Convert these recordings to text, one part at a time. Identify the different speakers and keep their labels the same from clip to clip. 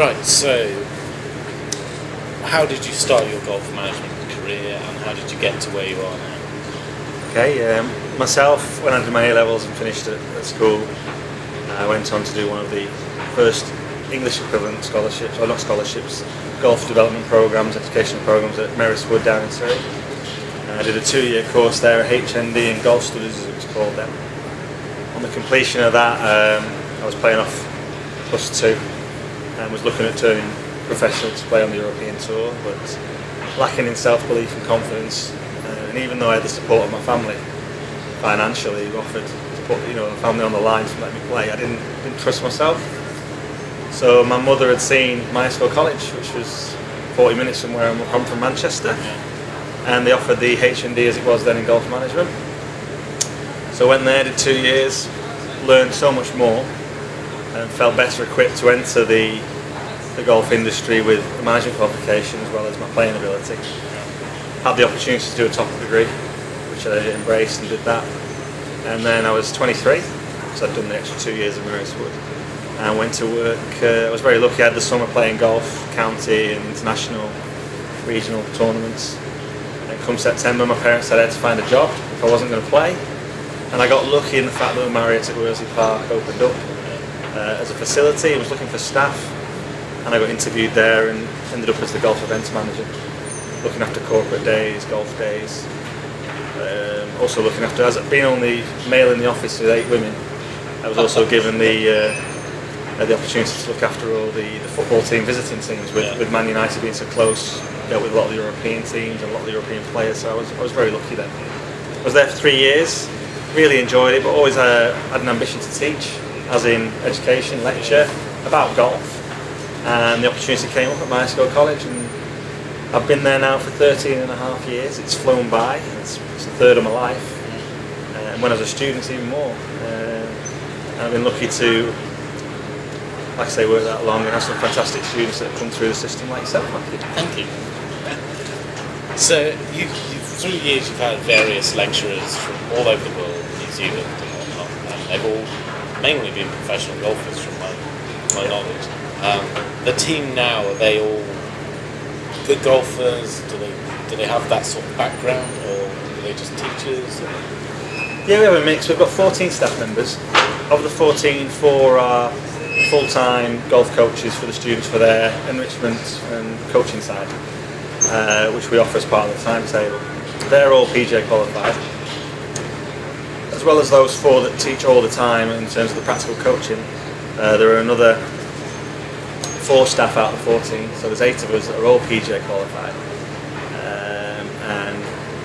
Speaker 1: Right, so how did you start your golf management career and how did you get to where you are now?
Speaker 2: Okay, myself, when I did my A-levels and finished at school, I went on to do one of the first English equivalent scholarships, or not scholarships, golf development programs, educational programs at Myerscough down in Surrey. I did a 2-year course there at HND in Golf Studies, as it was called then. On the completion of that, I was playing off +2 and was looking at turning professional to play on the European Tour, but lacking in self-belief and confidence. And even though I had the support of my family financially, who offered to put the family on the line to let me play, I didn't trust myself. So my mother had seen Myerscough College, which was 40 minutes from where I'm from Manchester, and they offered the HND as it was then in golf management. So went there, did 2 years, learned so much more, and felt better equipped to enter the golf industry with a management qualification as well as my playing ability. Had the opportunity to do a top degree, which I embraced and did that. And then I was 23, so I'd done the extra 2 years of Myerscough, and went to work. I was very lucky, I had the summer playing golf, county and international, regional tournaments. And come September, my parents said I had to find a job if I wasn't going to play. And I got lucky in the fact that the Marriott at Worsley Park opened up as a facility. I was looking for staff, and I got interviewed there and ended up as the golf events manager, looking after corporate days, golf days. Also looking after, as being only male in the office with 8 women, I was also given the opportunity to look after all the football team visiting teams, with Man United being so close. Dealt with a lot of the European teams and a lot of the European players, so I was very lucky then. I was there for 3 years, really enjoyed it, but always had an ambition to teach, as in education, lecture, about golf. And the opportunity came up at Myerscough College, and I've been there now for 13.5 years. It's flown by, it's a third of my life, and when I was a student it's even more. And I've been lucky to, like I say, work that long and have some fantastic students that have come through the system like yourself, Matthew.
Speaker 1: Thank you. So through the years you've had various lecturers from all over the world, New Zealand and whatnot, and they've all mainly been professional golfers from my knowledge. The team now, are they all good golfers? Do they have that sort of background, or are they just teachers?
Speaker 2: Yeah, we have a mix. We've got 14 staff members. Of the 14, 4 are full-time golf coaches for the students for their enrichment and coaching side, which we offer as part of the timetable. They're all PGA qualified, as well as those 4 that teach all the time in terms of the practical coaching. There are another 4 staff out of the 14, so there's 8 of us that are all PGA qualified, and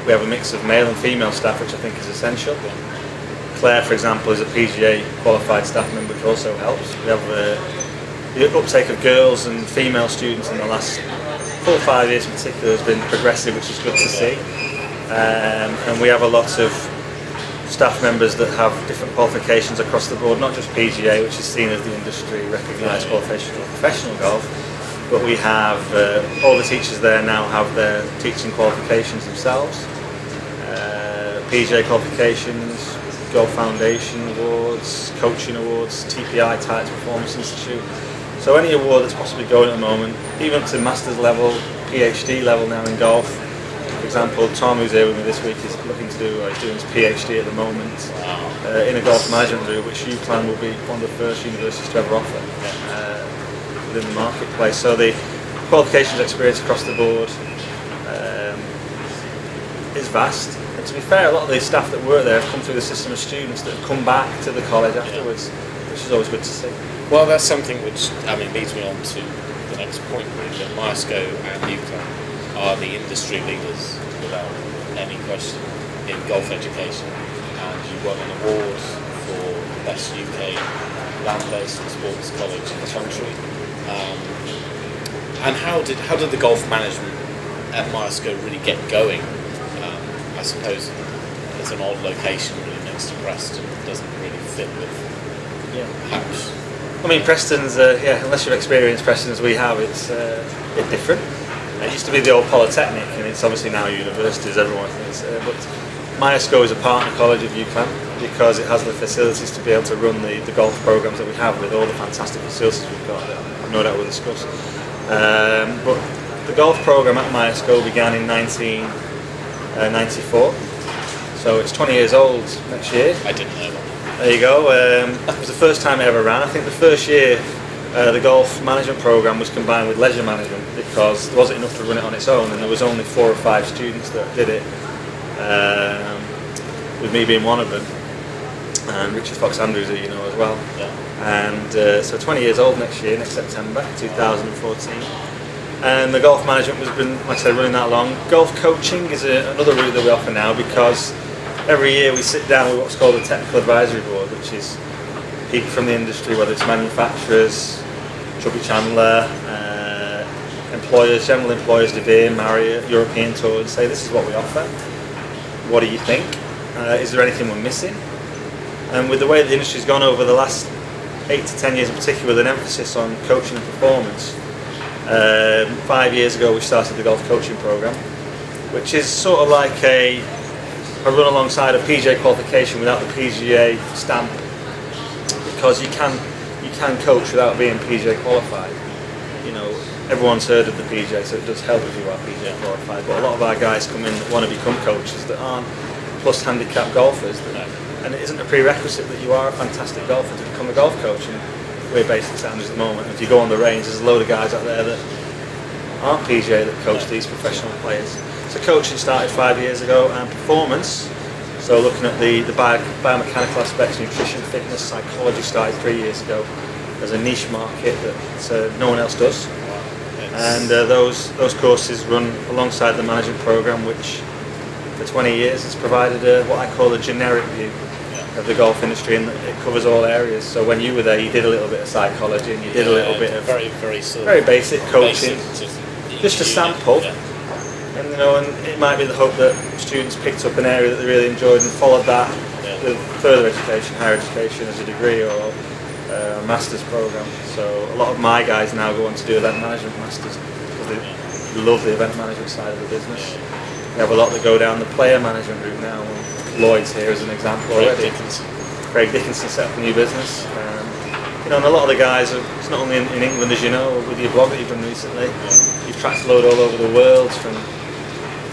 Speaker 2: we have a mix of male and female staff, which I think is essential. Claire, for example, is a PGA qualified staff member, which also helps. We have the uptake of girls and female students in the last 4 or 5 years in particular has been progressive, which is good to see, and we have a lot of staff members that have different qualifications across the board, not just PGA, which is seen as the industry recognised qualification for professional golf, but we have all the teachers there now have their teaching qualifications themselves, PGA qualifications, Golf Foundation awards, coaching awards, TPI, Tides Performance Institute. So any award that's possibly going at the moment, even up to master's level, PhD level now in golf. For example, Tom, who's here with me this week, is looking to do, he's doing his PhD at the moment in a golf management route, which UCLan will be one of the first universities to ever offer within the marketplace. So the qualifications experience across the board is vast. And to be fair, a lot of the staff that work there have come through the system as students that have come back to the college afterwards, which is always good to see.
Speaker 1: Well, that's something which, leads me on to the next point, really, that Myerscough and UCLan are the industry leaders, without any question, in golf education, and you won an award for best UK land-based sports college in the country. And how did the golf management at Myerscough really get going? I suppose it's an odd location really next to Preston, doesn't really fit with perhaps.
Speaker 2: I mean, Preston's, unless you've experienced Preston as we have, it's a bit different. It used to be the old Polytechnic, and it's obviously now universities, everyone thinks. But Myerscough is a partner college of UCLan, because it has the facilities to be able to run the golf programs that we have with all the fantastic facilities we've got that I've no doubt we'll discuss. But the golf program at Myerscough began in 1994, so it's 20 years old next year.
Speaker 1: I didn't know that.
Speaker 2: There you go. It was the first time it ever ran. I think the first year the golf management program was combined with leisure management because there wasn't enough to run it on its own, and there was only 4 or 5 students that did it, with me being one of them, and Richard Fox Andrews, who you know as well.
Speaker 1: Yeah.
Speaker 2: And so 20 years old next year, next September 2014. And the golf management has been, like I said, running that long. Golf coaching is another route that we offer now, because every year we sit down with what's called a technical advisory board, which is people from the industry, whether it's manufacturers, Chubby Chandler, employers, general employers, De Beer, Marriott, European Tour, and say, this is what we offer. What do you think? Is there anything we're missing? And with the way the industry's gone over the last 8 to 10 years in particular, with an emphasis on coaching and performance, 5 years ago we started the golf coaching program, which is sort of like a run alongside a PGA qualification without the PGA stamp, because you can coach without being PGA qualified. You know, everyone's heard of the PGA, so it does help if you are PGA qualified, but a lot of our guys come in that want to become coaches that aren't plus handicap golfers, and it isn't a prerequisite that you are a fantastic golfer to become a golf coach. And we're based in Sandhurst at the moment. If you go on the range, there's a load of guys out there that aren't PGA that coach these professional players. So coaching started 5 years ago, and performance, so looking at the biomechanical aspects, nutrition, fitness, psychology, started 3 years ago. There's a niche market that no one else does, and those courses run alongside the management program, which for 20 years has provided what I call a generic view of the golf industry, and it covers all areas. So when you were there, you did a little bit of psychology, and you did a little bit of very basic coaching, just a sample. And you know, and it might be the hope that students picked up an area that they really enjoyed and followed that with further education, higher education as a degree or a master's program. So a lot of my guys now go on to do event management masters because they love the event management side of the business. We have a lot that go down the player management route now. Lloyd's here as an example already. Craig Dickinson set up a new business. You know, and a lot of the guys, it's not only in England, as you know, with your blog that you've done recently, you've tracked a load all over the world, from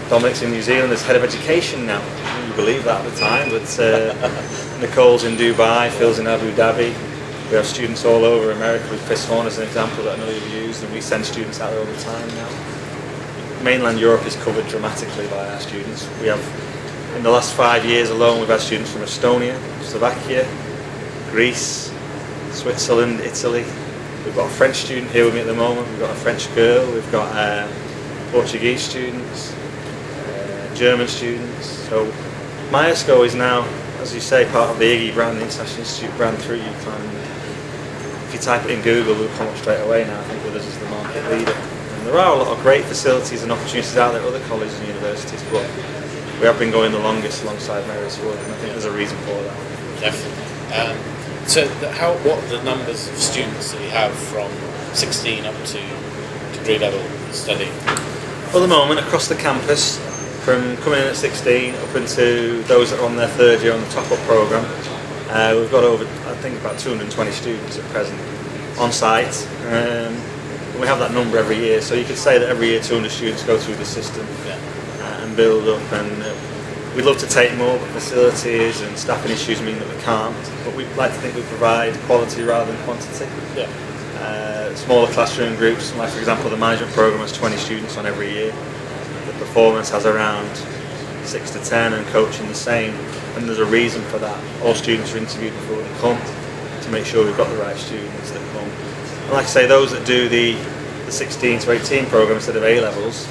Speaker 2: Dominic's in New Zealand as head of education now. I didn't believe that at the time, but Nicole's in Dubai, Phil's in Abu Dhabi. We have students all over America, with Chris Horn as an example that I know you've used, and we send students out there all the time now. Mainland Europe is covered dramatically by our students. We have, in the last 5 years alone, we've had students from Estonia, Slovakia, Greece, Switzerland, Italy. We've got a French student here with me at the moment. We've got a French girl. We've got Portuguese students, German students. So Myerscough is now, as you say, part of the IGI brand, the International Institute brand through UConn. If you type it in Google, we'll come up straight away now, I think, with us as the market leader. And there are a lot of great facilities and opportunities out there at other colleges and universities, but we have been going the longest alongside Myerscough, and I think there's a reason for that.
Speaker 1: Definitely. So what are the numbers of students that you have from 16 up to degree level study?
Speaker 2: For the moment, across the campus, from coming in at 16 up into those that are on their 3rd year on the top-up programme, we've got over, I think, about 220 students at present on site. We have that number every year, so you could say that every year 200 students go through the system and build up. And we'd love to take more, but facilities and staffing issues mean that we can't. But we like to think we provide quality rather than quantity. Smaller classroom groups, like for example the management program has 20 students on every year. The performance has around 6 to 10, and coaching the same. And there's a reason for that. All students are interviewed before they come to make sure we've got the right students that come. And like I say, those that do the 16 to 18 program instead of A-levels,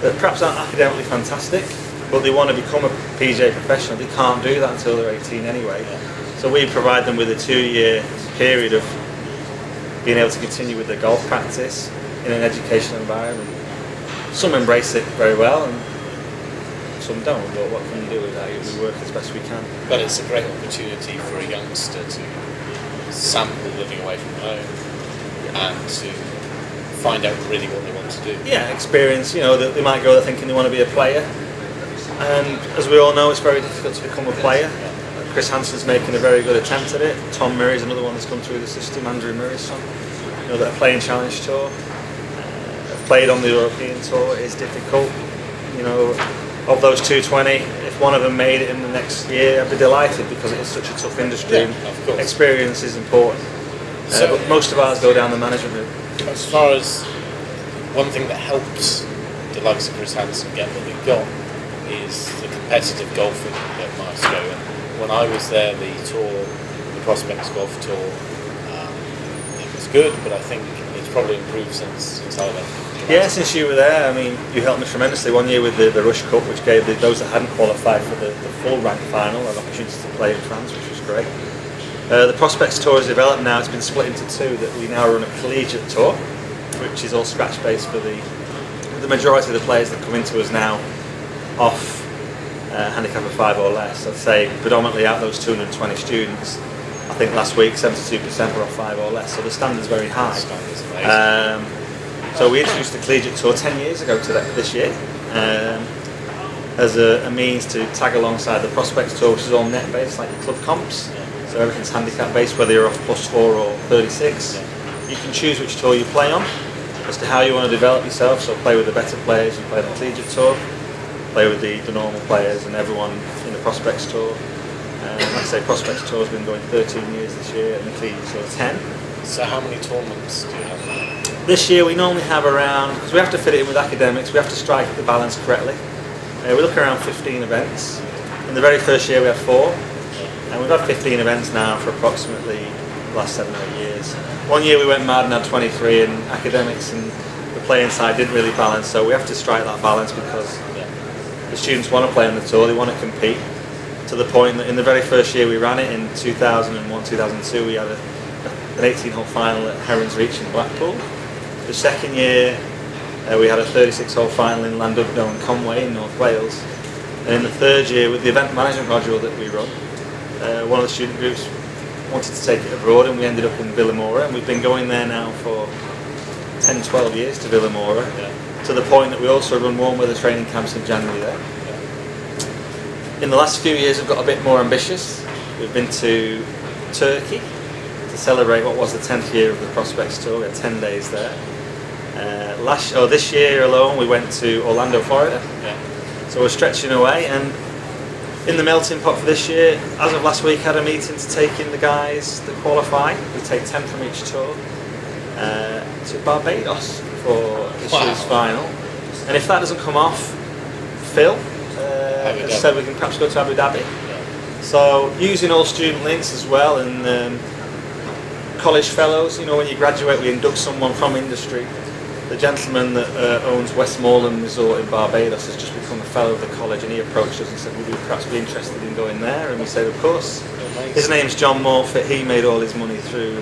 Speaker 2: that perhaps aren't academically fantastic, but they want to become a PGA professional, they can't do that until they're 18 anyway. So we provide them with a 2-year period of being able to continue with their golf practice in an educational environment. Some embrace it very well and some don't, but what can you do with that? We work as best we can.
Speaker 1: But it's a great opportunity for a youngster to sample living away from home and to find out really what they want to do.
Speaker 2: Yeah, experience, you know, that they might go there thinking they want to be a player. And as we all know, it's very difficult to become a player at Chris Hansen's making a very good attempt at it. Tom Murray's another one that's come through the system. Andrew Murray's son, that are playing Challenge Tour. Have played on the European Tour. It's difficult. Of those 220, if one of them made it in the next year, I'd be delighted because it is such a tough industry.
Speaker 1: Yeah, of course.
Speaker 2: Experience is important. But most of ours go down the management route.
Speaker 1: As far as one thing that helps the likes of Chris Hansen get what they've got is the competitive golfing at Myerscough. And when I was there, the Prospects Golf Tour, it was good, but I think it's probably improved since I left.
Speaker 2: Yeah, since you were there, I mean, you helped me tremendously. One year with the Rush Cup, which gave those that hadn't qualified for the full rank final an opportunity to play in France, which was great. The Prospects Tour has developed now. It's been split into two. That we now run a collegiate tour, which is all scratch based for the majority of the players that come into us now off handicap of 5 or less. I'd say predominantly out of those 220 students, I think last week 72% were off 5 or less. So the standard's very high.
Speaker 1: The standard's amazing.
Speaker 2: So we introduced the collegiate tour 10 years ago to this year as a means to tag alongside the Prospects Tour, which is all net based, like your club comps. So everything's handicap based, whether you're off +4 or 36. You can choose which tour you play on as to how you want to develop yourself. So play with the better players, you play the collegiate tour, play with the normal players and everyone in the Prospects Tour. Like I say, Prospects Tour has been going 13 years this year and the collegiate tour 10.
Speaker 1: So how many tournaments do you have now?
Speaker 2: This year we normally have around, because we have to fit it in with academics, we have to strike the balance correctly. We look around 15 events. In the very first year we had 4, and we've had 15 events now for approximately the last 7 or 8 years. One year we went mad and had 23, and academics and the playing side didn't really balance, so we have to strike that balance because the students want to play on the tour, they want to compete, to the point that in the very first year we ran it, in 2001, 2002, we had an 18-hole final at Heron's Reach in Blackpool. The second year we had a 36-hole final in Llandudno and Conway in North Wales. And in the third year, with the event management module that we run, one of the student groups wanted to take it abroad and we ended up in Villamora, and we've been going there now for 10, 12 years to Villamora, to the point that we also run warm weather training camps in January there. In the last few years we've got a bit more ambitious. We've been to Turkey to celebrate what was the 10th year of the Prospects Tour. We had 10 days there. This year alone we went to Orlando, Florida. So we're stretching away, and in the melting pot for this year, as of last week, had a meeting to take in the guys that qualify. We take 10 from each tour to Barbados for this year's final. And if that doesn't come off, Phil has said we can perhaps go to Abu Dhabi. So using all student links as well, and college fellows, when you graduate we induct someone from industry. The gentleman that owns Westmoreland Resort in Barbados has just become a fellow of the college, and he approached us and said, would you perhaps be interested in going there? And we said, of course. His name's John Morfitt. He made all his money through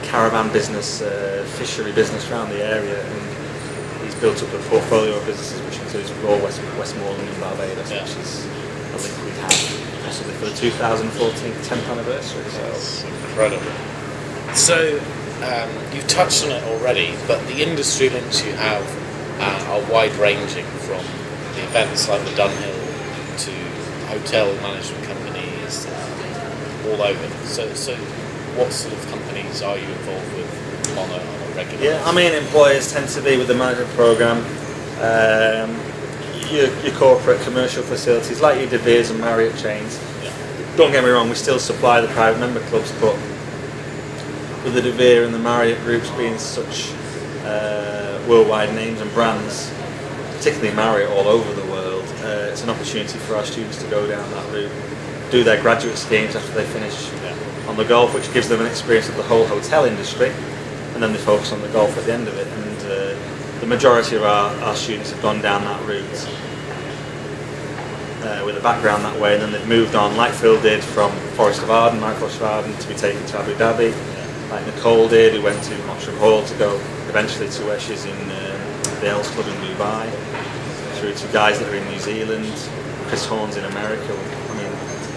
Speaker 2: caravan business, fishery business around the area, and he's built up a portfolio of businesses which includes Royal Westmoreland in Barbados, which is a link we have possibly for the 2014 10th anniversary. So
Speaker 1: that's incredible. So you've touched on it already, but the industry links you have are wide-ranging, from the events like the Dunhill to hotel management companies, all over. So what sort of companies are you involved with on a regular basis?
Speaker 2: Yeah, I mean, employers tend to be with the management programme, your corporate commercial facilities like your De Beers and Marriott chains. Don't get me wrong, we still supply the private member clubs, but with the De Beer and the Marriott groups being such worldwide names and brands, particularly Marriott all over the world, it's an opportunity for our students to go down that route, do their graduate schemes after they finish on the golf, which gives them an experience of the whole hotel industry, and then they focus on the golf at the end of it. And the majority of our students have gone down that route with a background that way, and then they've moved on, like Phil did, from Forest of Arden, Mount Forest of Arden, to be taken to Abu Dhabi, like Nicole did, who went to Mottram Hall to go eventually to where she's in the Els Club in Dubai, through to guys that are in New Zealand, Chris Horn's in America. I mean,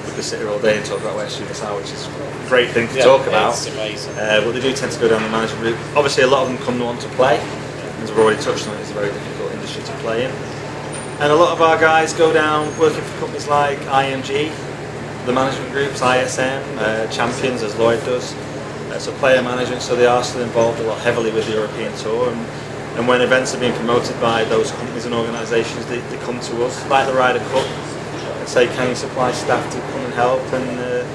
Speaker 2: we could sit here all day and talk about where students are, which is a great thing to talk about.
Speaker 1: It's amazing.
Speaker 2: But they do tend to go down the management route. Obviously, a lot of them come on to play, as we've already touched on. It's a very difficult industry to play in. And a lot of our guys go down working for companies like IMG, the management groups, ISM, Champions, as Lloyd does. So player management, so they are still involved a lot heavily with the European Tour. And when events are being promoted by those companies and organisations, they come to us, like the Ryder Cup, and say, can you supply staff to come and help? And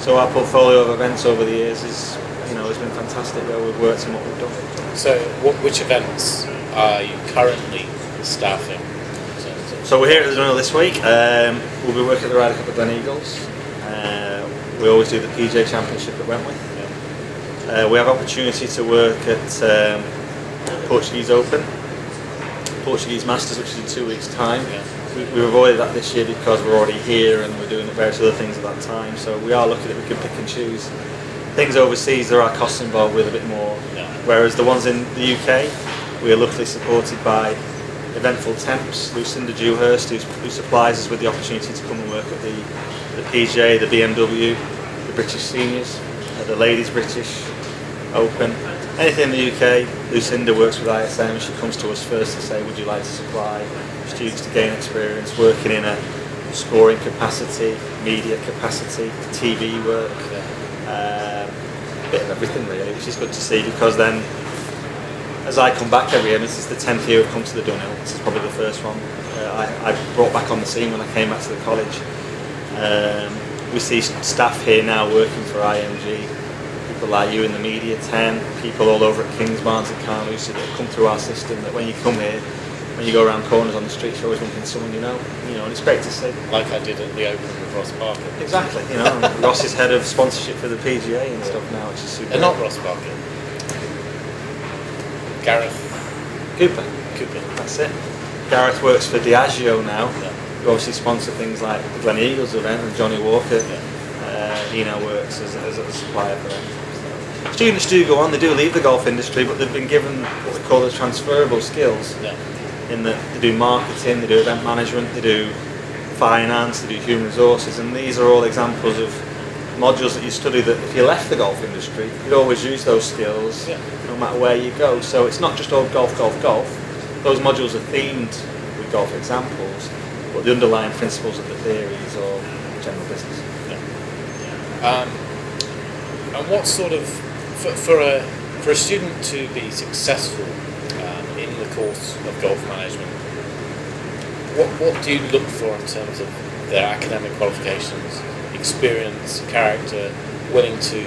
Speaker 2: so our portfolio of events over the years is, has been fantastic. Where we've worked and what we've done.
Speaker 1: So, which events are you currently staffing?
Speaker 2: So we're here at the Dunhill this week. We'll be working at the Ryder Cup at Gleneagles. We always do the PGA Championship at Wentworth. We have opportunity to work at Portuguese Open, Portuguese Masters, which is in 2 weeks' time. We avoided that this year because we're already here and we're doing various other things at that time. So we are looking at we can pick and choose. Things overseas, there are costs involved with a bit more. Whereas the ones in the UK, we are luckily supported by Eventful Temps, Lucinda Dewhurst, who supplies us with the opportunity to come and work at the PGA, the BMW, the British Seniors, the Ladies British Open. Anything in the UK, Lucinda works with ISM. She comes to us first to say, would you like to supply students to gain experience working in a scoring capacity, media capacity, TV work, a bit of everything really, which is good to see, because then as I come back every year, and this is the 10th year I've come to the Dunhill, this is probably the first one I brought back on the scene when I came back to the college. We see staff here now working for IMG, people like you in the media, 10 people all over at Kings, Barnes and Carlucci that come through our system, that when you come here, when you go around corners on the streets, you're always wanting someone you know, and it's great to see.
Speaker 1: Like I did at the Open with Ross Parker.
Speaker 2: Exactly, and Ross is head of sponsorship for the PGA and stuff now, which is super.
Speaker 1: And not Ross Parker. Gareth
Speaker 2: Cooper.
Speaker 1: That's
Speaker 2: it. Gareth works for Diageo now. Who obviously sponsor things like the Gleneagles event, and Johnny Walker. He now works as a supplier for them. So students do go on, they do leave the golf industry, but they've been given what we call the transferable skills. In that they do marketing, they do event management, they do finance, they do human resources, and these are all examples of modules that you study that if you left the golf industry, you'd always use those skills no matter where you go. So it's not just all golf, golf, golf. Those modules are themed with golf examples, but the underlying principles of the theories or general business.
Speaker 1: And what sort of, for a student to be successful in the course of golf management, what do you look for in terms of their academic qualifications, experience, character, willing to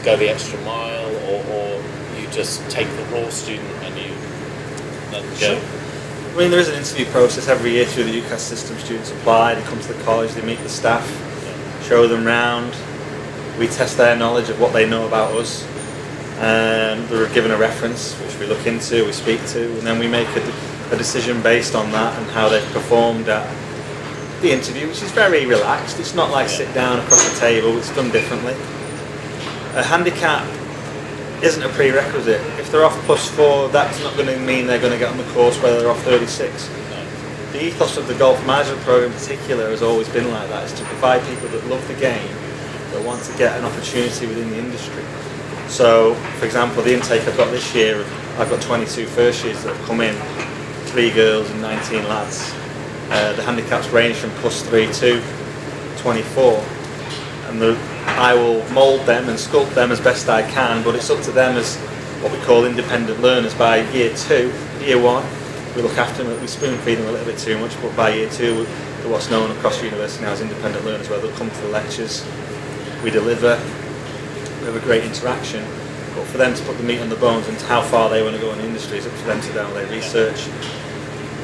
Speaker 1: go the extra mile, or you just take the raw student and you let them go?
Speaker 2: I mean, there is an interview process every year through the UCAS system. Students apply, they come to the college, they meet the staff, show them round, we test their knowledge of what they know about us, they're given a reference which we look into, we speak to, and then we make a decision based on that and how they've performed at the interview, which is very relaxed. It's not like sit down across the table, it's done differently. A handicap isn't a prerequisite. If they're off +4, that's not going to mean they're going to get on the course whether they're off 36. The ethos of the golf management program in particular has always been like that, is to provide people that love the game, that want to get an opportunity within the industry. So, for example, the intake I've got this year, I've got 22 first years that have come in, 3 girls and 19 lads. The handicaps range from +3 to 24, and I will mould them and sculpt them as best I can, but it's up to them as what we call independent learners. By year 2, year 1, we look after them, we spoon feed them a little bit too much, but by year 2, they're what's known across university now as independent learners, where they'll come to the lectures, we deliver, we have a great interaction, but for them to put the meat on the bones and how far they want to go in the industry is up to them to do their research.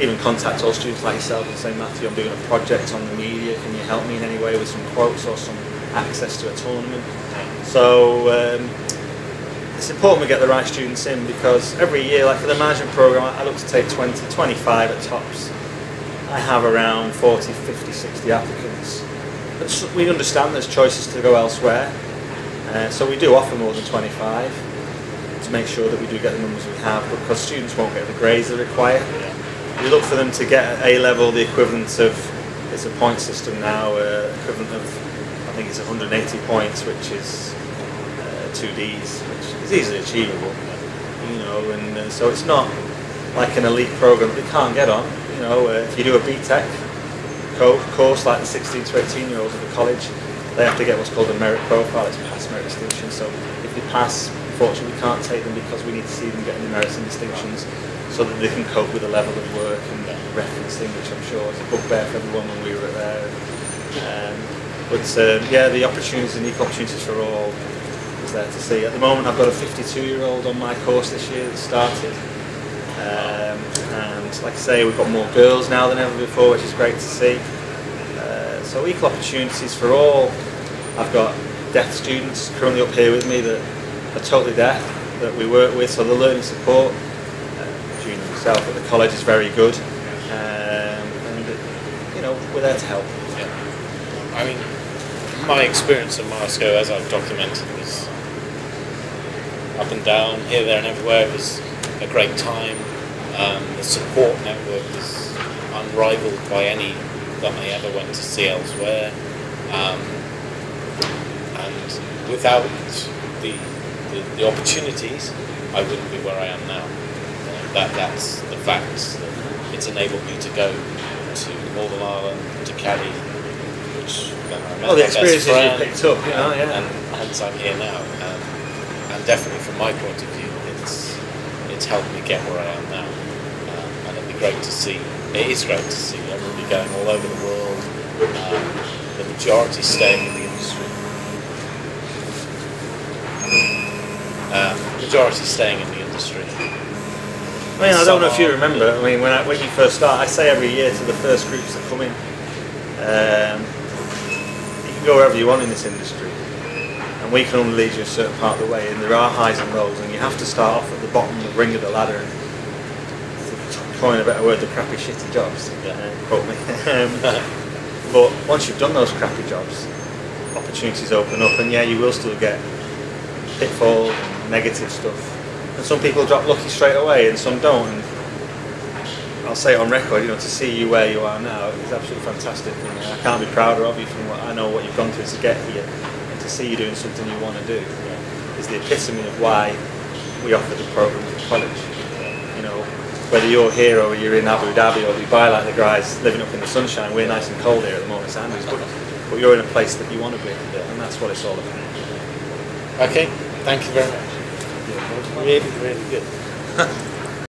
Speaker 2: Even contact all students like yourself and say, Matthew, I'm doing a project on the media, can you help me in any way with some quotes or some access to a tournament? So it's important we get the right students in, because every year, like for the management program, I look to take 20, 25 at tops. I have around 40, 50, 60 applicants. But we understand there's choices to go elsewhere, so we do offer more than 25 to make sure that we do get the numbers we have, because students won't get the grades they require. We look for them to get at A level the equivalent of, it's a point system now, equivalent of, I think it's 180 points, which is 2 Ds, which is easily achievable, and so it's not like an elite program that they can't get on. If you do a BTEC, course, like the 16 to 18 year olds at the college, they have to get what's called a merit profile. It's pass, merit, distinction. So if they pass, unfortunately we can't take them because we need to see them getting the merits and distinctions so that they can cope with the level of work and referencing, which I'm sure is a bugbear for everyone when we were there. But yeah, the opportunities and equal opportunities for all is there to see. At the moment I've got a 52-year-old on my course this year that started. And like I say, we've got more girls now than ever before, which is great to see. So equal opportunities for all. I've got deaf students currently up here with me that are totally deaf, that we work with, so the learning support during myself at the college is very good. And you know, we're there to help.
Speaker 1: Yeah. I mean, my experience at Myerscough, as I've documented, was up and down, here, there and everywhere. It was a great time. The support network is unrivaled by any that I ever went to see elsewhere. And without the opportunities, I wouldn't be where I am now. That's the facts. It's enabled me to go to Northern Ireland, to Caddy, which then I met
Speaker 2: the
Speaker 1: my best
Speaker 2: experiences
Speaker 1: friend,
Speaker 2: you picked up, you know, yeah.
Speaker 1: and hence I'm here now. And definitely from my point of view, it's helped me get where I am now. And it'd be great to see. It is great to see everybody going all over the world. The majority staying in the industry. Majority staying in the industry.
Speaker 2: I mean, I don't know if you remember. I mean, when you first start, I say every year to the first groups that come in, you can go wherever you want in this industry, and we can only lead you a certain part of the way. And there are highs and lows, and you have to start off at the bottom, the ring of the ladder. And to coin a better word, the crappy, shitty jobs. Quote me. But once you've done those crappy jobs, opportunities open up, and yeah, you will still get pitfalls and negative stuff. And some people drop lucky straight away, and some don't. And I'll say it on record, you know, to see you where you are now is absolutely fantastic. And I can't be prouder of you from what I know what you've gone through to get here, and to see you doing something you want to do is the epitome of why we offer the program at the college. You know, whether you're here or you're in Abu Dhabi or Dubai like the guys living up in the sunshine, we're nice and cold here at the moment, Sanders, but you're in a place that you want to be, and that's what it's all about.
Speaker 1: Okay, thank you very much. Really, really good.